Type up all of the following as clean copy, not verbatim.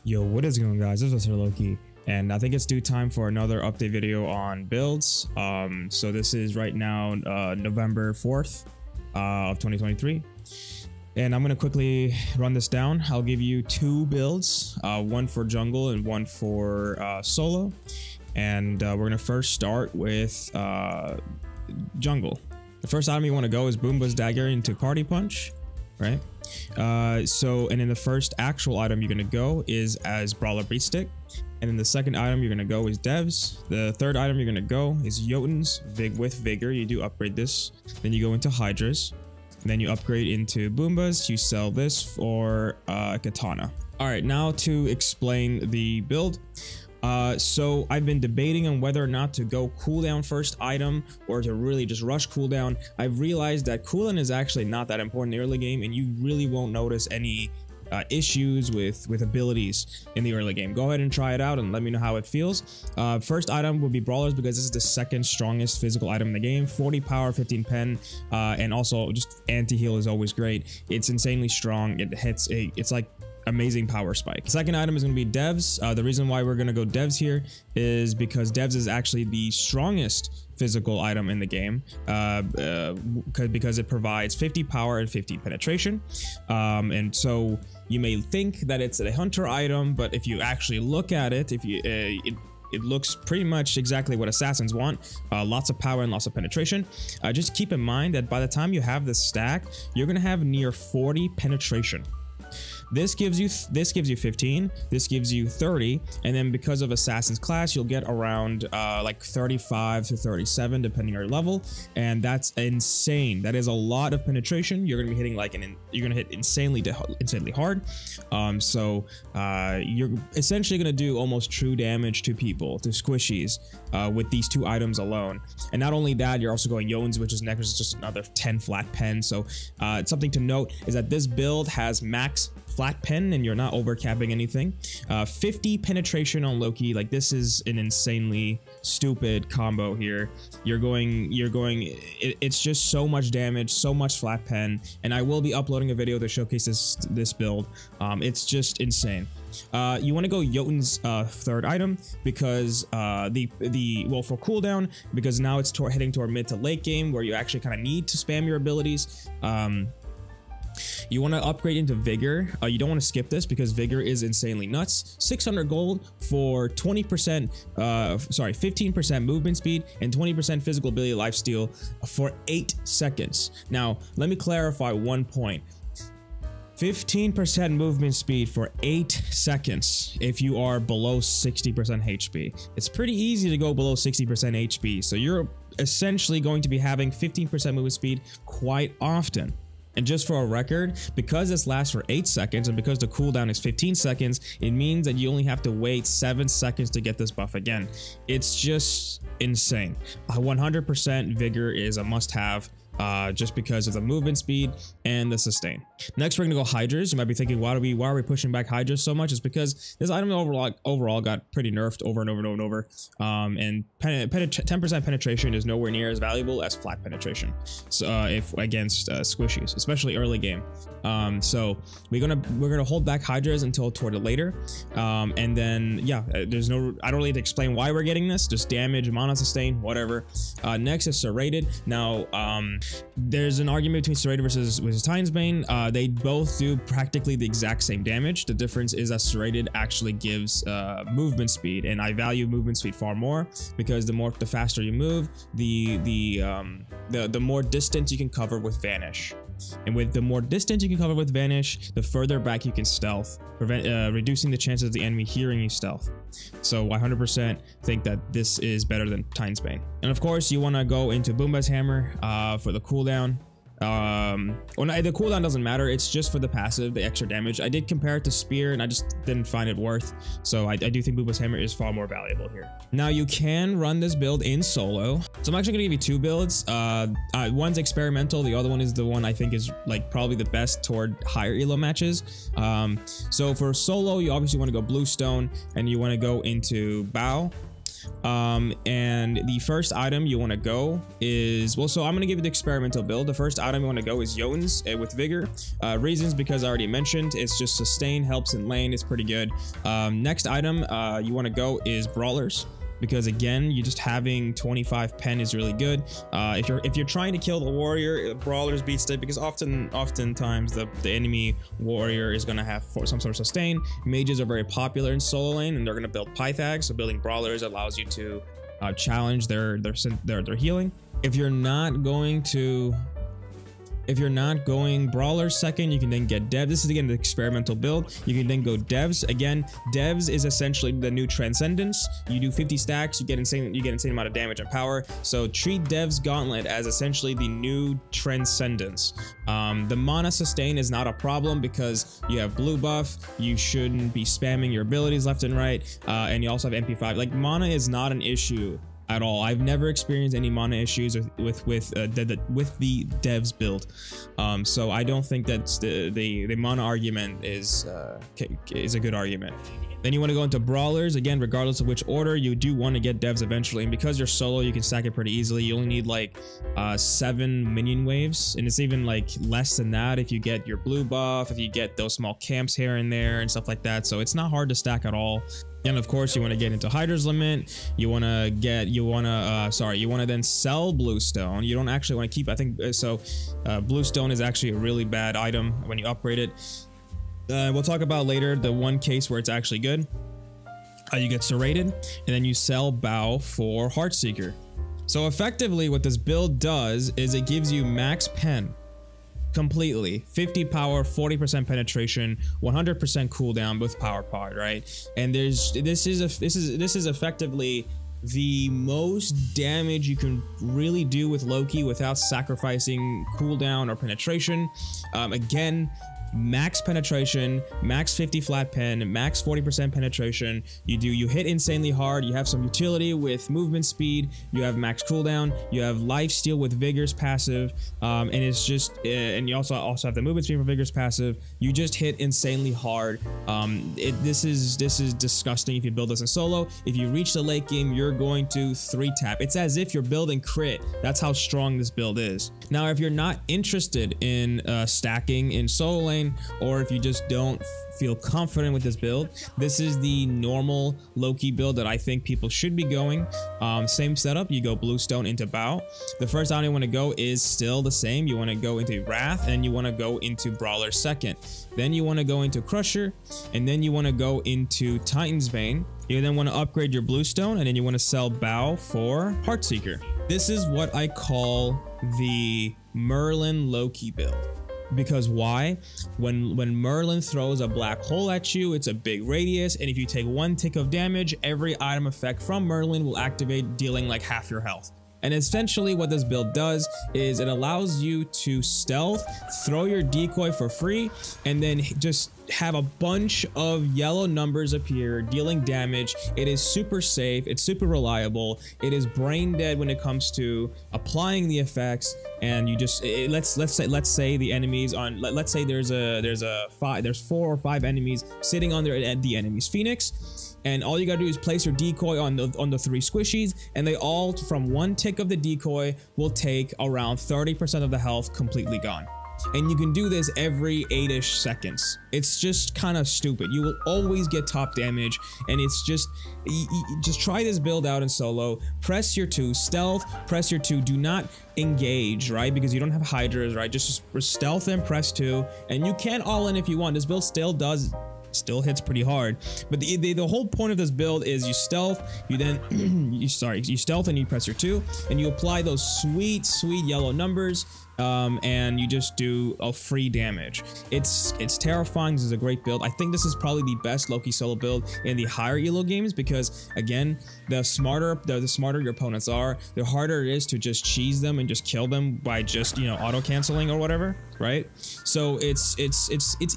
Yo, what is going on, guys? This is Loki, and I think it's due time for another update video on builds. So this is right now November 4th of 2023, and I'm gonna quickly run this down. I'll give you two builds, one for jungle and one for solo, and we're gonna first start with jungle. The first item you want to go is Boomba's Dagger into Party Punch, right? And then the first actual item you're gonna go is as Brawler Beat Stick, and then the second item you're gonna go is Devs. The third item you're gonna go is Jotun's with Vigor. You do upgrade this, then you go into Hydras, and then you upgrade into Boombas. You sell this for Katana. All right, now to explain the build. So I've been debating on whether or not to go cooldown first item or to really just rush cooldown. I've realized that cooldown is actually not that important in the early game, and you really won't notice any issues with abilities in the early game. Go ahead and try it out and let me know how it feels. First item will be Brawlers, because this is the second strongest physical item in the game. 40 power, 15 pen, and also just anti-heal is always great. It's insanely strong. It hits it's like amazing power spike. Second item is going to be Devs. The reason why we're going to go Devs here is because Devs is actually the strongest physical item in the game, because it provides 50 power and 50 penetration, and so you may think that it's a hunter item, but if you actually look at it, it looks pretty much exactly what assassins want. Lots of power and lots of penetration. Just keep in mind that by the time you have this stack, you're gonna have near 40 penetration. This gives you 15, this gives you 30, and then because of Assassin's class, you'll get around like 35 to 37 depending on your level, and that's insane. That is a lot of penetration. You're gonna be hitting like you're gonna hit insanely hard. So you're essentially gonna do almost true damage to people, to squishies, with these two items alone. And not only that, you're also going Jotun's, which is next, is just another 10 flat pen. So something to note is that this build has max flat pen and you're not overcapping anything. 50 penetration on Loki. Like, this is an insanely stupid combo here. It's just so much damage, so much flat pen, and I will be uploading a video to showcase this build. It's just insane. You want to go Jotun's third item because for cooldown, because now it's heading toward mid to late game where you actually kind of need to spam your abilities. You want to upgrade into Vigor. You don't want to skip this because Vigor is insanely nuts. 600 gold for 15% movement speed and 20% physical ability lifesteal for 8 seconds. Now, let me clarify one point. 15% movement speed for 8 seconds if you are below 60% HP. It's pretty easy to go below 60% HP, so you're essentially going to be having 15% movement speed quite often. And just for a record, because this lasts for 8 seconds and because the cooldown is 15 seconds, it means that you only have to wait 7 seconds to get this buff again. It's just insane. 100% Vigor is a must-have, just because of the movement speed and the sustain. Next, we're gonna go Hydras. You might be thinking, why are we pushing back Hydras so much? It's because this item overall got pretty nerfed over and over and over and over. And 10% penetration is nowhere near as valuable as flat penetration. So if against squishies, especially early game. So we're gonna hold back Hydras until toward it later. And then yeah, I don't really need to explain why we're getting this. Just damage, mana sustain, whatever. Next is Serrated. Now there's an argument between Serrated versus Titanbane. They both do practically the exact same damage. The difference is that Serrated actually gives movement speed, and I value movement speed far more because the faster you move, the more distance you can cover with Vanish. And with the more distance you can cover with Vanish, the further back you can stealth, reducing the chances of the enemy hearing you stealth. So I 100% think that this is better than Titanbane. And of course, you want to go into Boomba's Hammer for the cooldown. The cooldown doesn't matter, it's just for the passive, the extra damage. I did compare it to Spear and I just didn't find it worth, so I do think Boomba's Hammer is far more valuable here. Now you can run this build in solo, so I'm actually gonna give you two builds. One's experimental, the other one is the one I think is like probably the best toward higher elo matches. So for solo, you obviously want to go Bluestone and you want to go into Bow. And the first item you want to go is, well, so I'm going to give you the experimental build. The first item you want to go is Jones with Vigor. Reasons, because I already mentioned, it's just sustain, helps in lane, it's pretty good. Next item you want to go is Brawlers, because again, you just having 25 pen is really good. If you're trying to kill the warrior, Brawlers beats it, because oftentimes the enemy warrior is going to have some sort of sustain. Mages are very popular in solo lane, and they're going to build Pythag, so building Brawlers allows you to challenge their healing. If you're not going Brawlers second, you can then get Devs. This is again the experimental build. You can then go Devs. Again, Devs is essentially the new Transcendence. You do 50 stacks, you get insane amount of damage and power. So treat Devs Gauntlet as essentially the new Transcendence. The mana sustain is not a problem because you have blue buff. You shouldn't be spamming your abilities left and right, and you also have MP5. Like, mana is not an issue at all. I've never experienced any mana issues with the Devs build, so I don't think that's the mana argument is a good argument. Then you want to go into Brawlers. Again, regardless of which order, you do want to get Devs eventually, and because you're solo, you can stack it pretty easily. You only need like 7 minion waves, and it's even like less than that if you get your blue buff, if you get those small camps here and there and stuff like that. So it's not hard to stack at all. And of course, you want to get into Hydra's Limit. You want to then sell Bluestone. You don't actually want to keep, I think, so Bluestone is actually a really bad item when you upgrade it. We'll talk about later the one case where it's actually good. You get Serrated, and then you sell Bow for Heartseeker. So effectively, what this build does is it gives you max pen completely, 50 power, 40% penetration, 100% cooldown with power pod, right? And this is effectively the most damage you can really do with Loki without sacrificing cooldown or penetration. Again, max penetration, max 50 flat pen, max 40% penetration. You hit insanely hard. You have some utility with movement speed. You have max cooldown. You have life steal with Vigor's passive, and it's just and you also have the movement speed for Vigor's passive. You just hit insanely hard. This is disgusting if you build this in solo. If you reach the late game, you're going to 3-tap. It's as if you're building crit. That's how strong this build is. Now, if you're not interested in stacking in solo lane, or if you just don't feel confident with this build, this is the normal Loki build that I think people should be going. Same setup. You go Bluestone into Bow. The first item you want to go is still the same. You want to go into Wrath, and you want to go into Brawler second. Then you want to go into Crusher, and then you want to go into Titan's Bane. You then want to upgrade your Bluestone, and then you want to sell Bow for Heartseeker. This is what I call the Merlin Loki build. Because why? When Merlin throws a black hole at you, it's a big radius, and if you take 1 tick of damage, every item effect from Merlin will activate, dealing like half your health. And essentially what this build does is it allows you to stealth, throw your decoy for free, and then just have a bunch of yellow numbers appear dealing damage. It is super safe, it's super reliable, it is brain dead when it comes to applying the effects. And you just let's say the enemies on, let's say there's 4 or 5 enemies sitting on the enemy's Phoenix, and all you gotta do is place your decoy on the 3 squishies, and they all, from 1 tick of the decoy, will take around 30% of the health completely gone. And you can do this every 8-ish seconds. It's just kind of stupid. You will always get top damage, and it's just try this build out in solo. Press your 2, stealth, press your 2, do not engage, right? Because you don't have Hydras, right? Just stealth and press 2, and you can all in if you want. This build still hits pretty hard, but the whole point of this build is you stealth, you then you stealth and you press your 2, and you apply those sweet yellow numbers, and you just do a free damage. It's terrifying. This is a great build. I think this is probably the best Loki solo build in the higher elo games, because again, the smarter your opponents are, the harder it is to just cheese them and just kill them by just, you know, auto canceling or whatever, right? So it's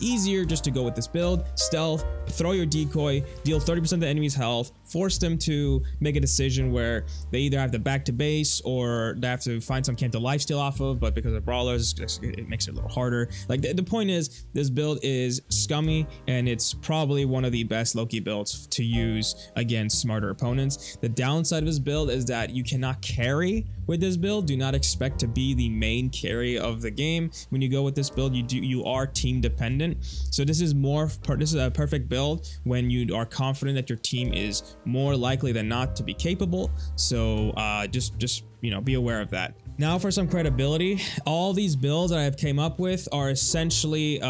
easier just to go with this build, stealth, throw your decoy, deal 30% of the enemy's health, force them to make a decision where they either have to back to base or they have to find some camp to lifesteal off of, but because because of brawlers. It makes it a little harder. Like the point is, this build is scummy, and it's probably one of the best Loki builds to use against smarter opponents. The downside of this build is that you cannot carry with this build. Do not expect to be the main carry of the game. When you go with this build, you are team dependent. So this is a perfect build when you are confident that your team is more likely than not to be capable. So just you know, be aware of that. Now for some credibility, all these builds that I have came up with are essentially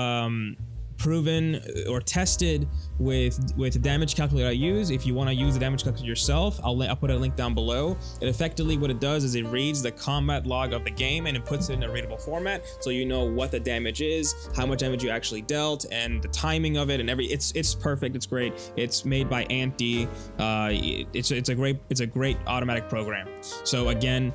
proven or tested with the damage calculator I use. If you want to use the damage calculator yourself, I'll put a link down below. And effectively what it does is it reads the combat log of the game and it puts it in a readable format, so you know what the damage is, how much damage you actually dealt, and the timing of it, and it's perfect. It's great. It's made by Anti. It's a great automatic program. So again,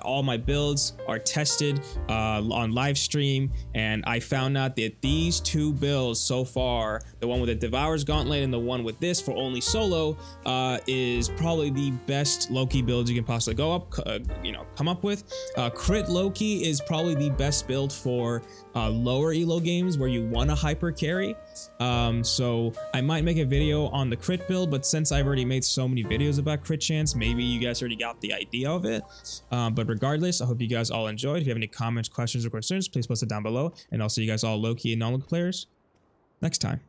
all my builds are tested on live stream, and I found out that these two builds so far, the one with the Devourer's Gauntlet and the one with this for only solo, is probably the best Loki builds you can possibly come up with. Crit Loki is probably the best build for lower elo games where you want a hyper carry. So I might make a video on the crit build, but since I've already made so many videos about crit chance, maybe you guys already got the idea of it. But regardless, I hope you guys all enjoyed. If you have any comments, questions, or concerns, please post it down below, and I'll see you guys all Loki and non-Loki players next time.